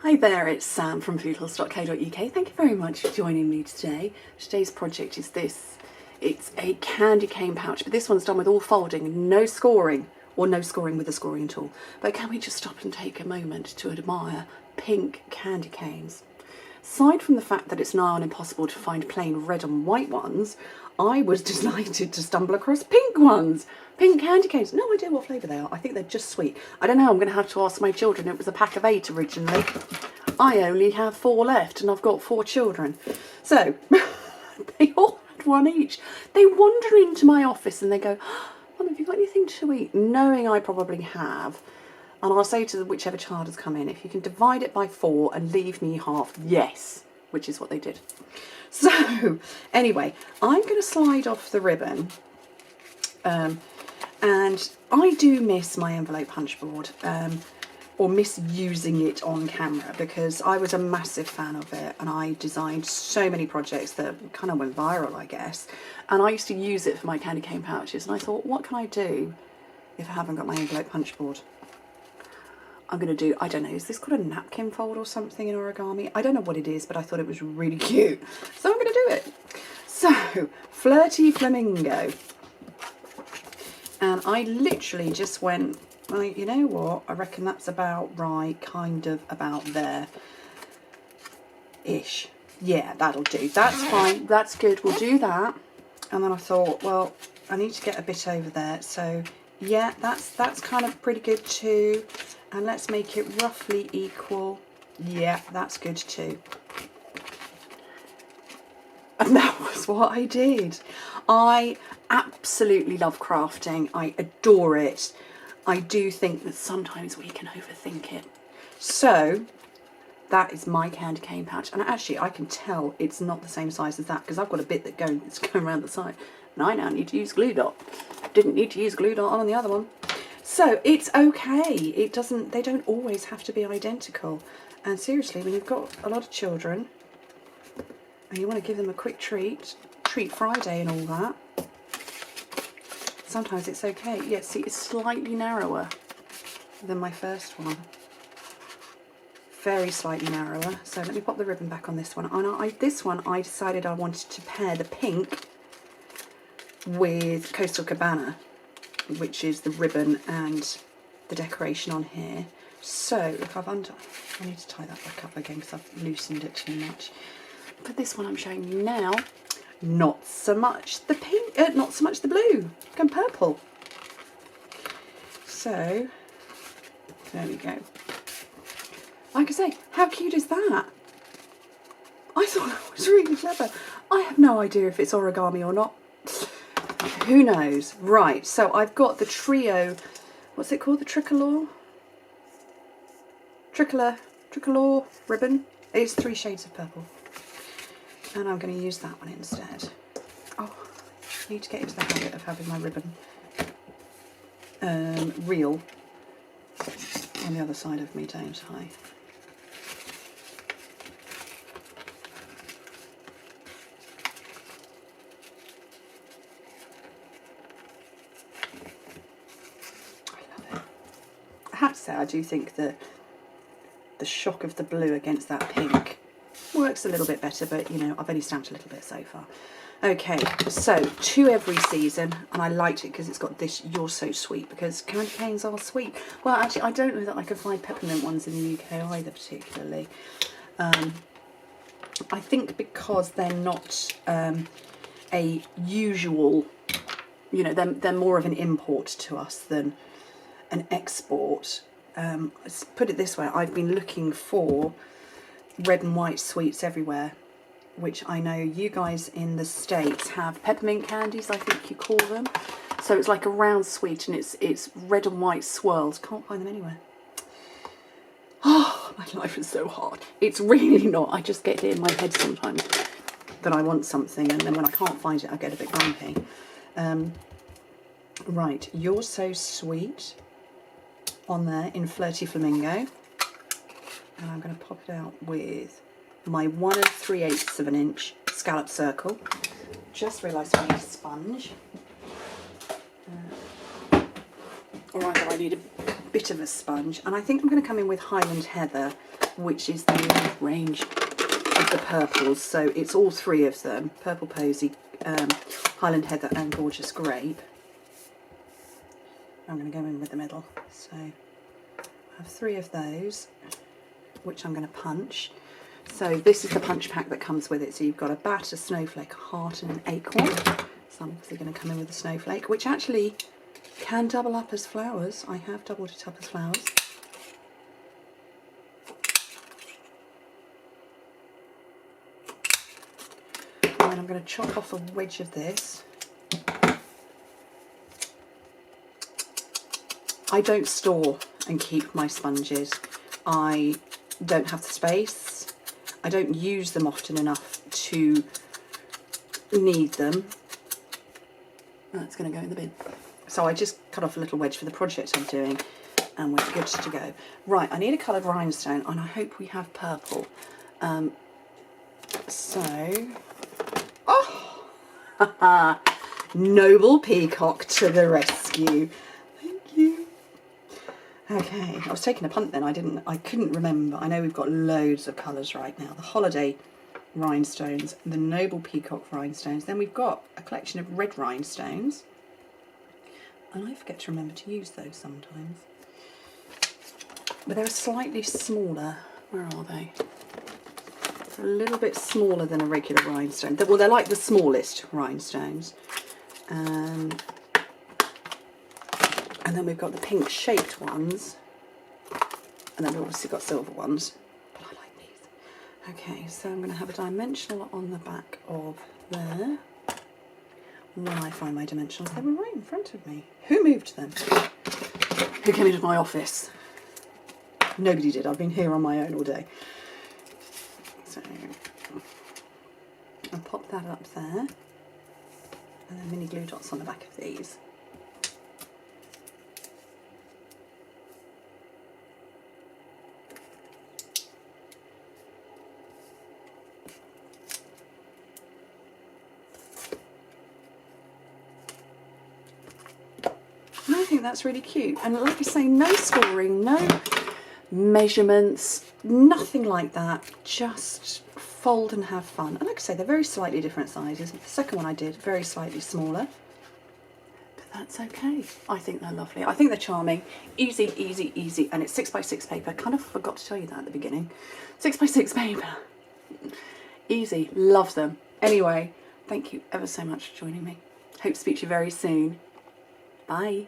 Hi there, it's Sam from foodhills.co.uk. Thank you very much for joining me today. Today's project is this. It's a candy cane pouch, but this one's done with all folding, no scoring, or no scoring with a scoring tool. But can we just stop and take a moment to admire pink candy canes? Aside from the fact that it's nigh on impossible to find plain red and white ones, I was delighted to stumble across pink ones. Pink candy canes. No idea what flavour they are. I think they're just sweet. I don't know. I'm going to have to ask my children. It was a pack of 8 originally. I only have 4 left and I've got 4 children. So they all had one each. They wander into my office and they go, Mum, have you got anything to eat? Knowing I probably have. And I'll say to whichever child has come in, if you can divide it by 4 and leave me half, yes, which is what they did. So anyway, I'm going to slide off the ribbon. And I do miss my envelope punch board, or miss using it on camera, because I was a massive fan of it and I designed so many projects that kind of went viral, I guess. And I used to use it for my candy cane pouches, and I thought, what can I do if I haven't got my envelope punch board? I'm going to do, I don't know, is this called a napkin fold or something in origami? I don't know what it is, but I thought it was really cute. So I'm going to do it. So, Flirty Flamingo. And I literally just went, like, you know what, I reckon that's about right, kind of about there-ish. Yeah, that'll do. That's fine, that's good, we'll do that. And then I thought, well, I need to get a bit over there. So, yeah, that's kind of pretty good too. And let's make it roughly equal. Yeah, that's good too. And that was what I did. I absolutely love crafting. I adore it. I do think that sometimes we can overthink it. So that is my candy cane pouch. And actually I can tell it's not the same size as that, because I've got a bit that's going around the side. And I now need to use glue dot. Didn't need to use glue dot on the other one. So it's okay. It doesn't, they don't always have to be identical. And seriously, when you've got a lot of children and you want to give them a quick treat Friday and all that, sometimes it's okay. Yeah, see, it's slightly narrower than my first one. Very slightly narrower. So let me pop the ribbon back on this one. This one, I decided I wanted to pair the pink with Coastal Cabana, which is the ribbon and the decoration on here. So if I need to tie that back up again because I've loosened it too much. But this one I'm showing you now, not so much the pink, not so much the blue, and purple. So there we go. Like I say, how cute is that? I thought that was really clever. I have no idea if it's origami or not. Who knows? Right, so I've got the trio, what's it called? The tricolor ribbon. It's 3 shades of purple. And I'm going to use that one instead. Oh, I need to get into the habit of having my ribbon reel on the other side of me, don't I? I have to say, I do think that the shock of the blue against that pink works a little bit better, but you know, I've only stamped a little bit so far. Okay, so to every season, and I liked it because it's got this "You're So Sweet," because candy canes are sweet. Well, actually, I don't know that I can find peppermint ones in the UK either, particularly. I think because they're not a usual, you know, they're more of an import to us than an export. Let's put it this way, I've been looking for red and white sweets everywhere, which I know you guys in the States have peppermint candies, I think you call them. So it's like a round sweet and it's red and white swirls. Can't find them anywhere. Oh, my life is so hard. It's really not. I just get it in my head sometimes that I want something, and then when I can't find it I get a bit grumpy. Right, You're So Sweet on there in Flirty Flamingo, and I'm going to pop it out with my 1 3/8 of an inch scallop circle. Just realised I need a sponge. or either I need a bit of a sponge, and I think I'm going to come in with Highland Heather, which is the range of the purples, so it's all three of them, Purple Posy, Highland Heather and Gorgeous Grape. I'm going to go in with the middle, so I have three of those, which I'm going to punch. So this is the punch pack that comes with it, so you've got a bat, a snowflake, a heart and an acorn. So I'm obviously going to come in with a snowflake, which actually can double up as flowers. I have doubled it up as flowers. And then I'm going to chop off a wedge of this. I don't store and keep my sponges. I don't have the space. I don't use them often enough to need them. That's going to go in the bin. So I just cut off a little wedge for the project I'm doing, and we're good to go. Right, I need a coloured rhinestone, and I hope we have purple. Oh, Noble Peacock to the rescue. Thank you. Okay, I was taking a punt then. I couldn't remember. I know we've got loads of colours right now. The Holiday rhinestones, the Noble Peacock rhinestones. Then we've got a collection of red rhinestones. And I forget to remember to use those sometimes. But they're slightly smaller. Where are they? They're a little bit smaller than a regular rhinestone. Well, they're like the smallest rhinestones. And then we've got the pink shaped ones. And then we've obviously got silver ones. But I like these. Okay, so I'm going to have a dimensional on the back of there. When I find my dimensionals, they were right in front of me. Who moved them? Who came into my office? Nobody did. I've been here on my own all day. So I'll pop that up there. And then mini glue dots on the back of these. I think that's really cute, and like I say, no scoring, no measurements, nothing like that, just fold and have fun. And like I say, they're very slightly different sizes. The second one I did, very slightly smaller, but that's okay. I think they're lovely. I think they're charming. Easy, easy, easy, and it's 6x6 paper. Kind of forgot to tell you that at the beginning. 6x6 paper. Easy, love them. Anyway, thank you ever so much for joining me. Hope to speak to you very soon. Bye.